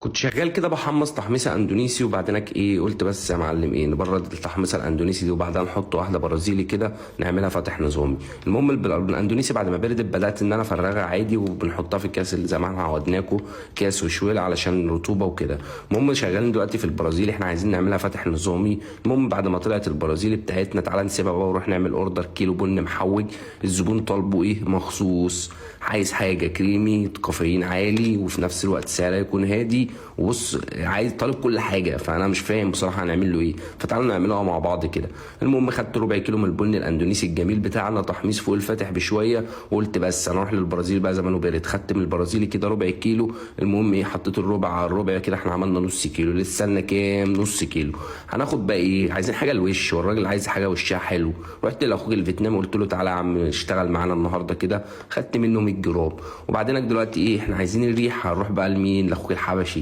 كنت شغال كده بحمص تحميصه اندونيسي وبعدينك ايه قلت بس يا معلم ايه نبرد التحميصه الاندونيسي دي وبعدها نحط واحده برازيلي كده نعملها فاتح نظامي. المهم الاندونيسي بعد ما بردت بدات ان انا افرغها عادي وبنحطها في الكاس اللي زي ما احنا عودناكوا، كاس وشويل علشان الرطوبه وكده. المهم شغالين دلوقتي في البرازيلي، احنا عايزين نعملها فاتح نظامي. المهم بعد ما طلعت البرازيلي بتاعتنا تعالى نسيبها بقى ونروح نعمل اوردر كيلو بن محوج. الزبون طالبه ايه مخصوص، عايز حاجه كريمي كافيين عالي وفي نفس الوقت سعرها يكون هادي. وبص عايز طالب كل حاجه، فانا مش فاهم بصراحه هنعمل له ايه، فتعالوا نعملها مع بعض كده. المهم خدت ربع كيلو من البن الاندونيسي الجميل بتاعنا تحميص فوق الفاتح بشويه، وقلت بس انا اروح للبرازيل بقى زمانه بارد. خدت من البرازيلي كده ربع كيلو. المهم ايه حطيت الربع على الربع كده، احنا عملنا نص كيلو، لسه لنا كام نص كيلو. هناخد بقى ايه، عايزين حاجه الوش والراجل عايز حاجه وشها حلو. رحت لاخوك الفيتنامي قلت له تعالى يا عم اشتغل معانا النهارده كده، خدت منه 100 جرام. وبعدين دلوقتي ايه احنا عايزين الريحه، هنروح بقى لمين، لاخوك الحبشي.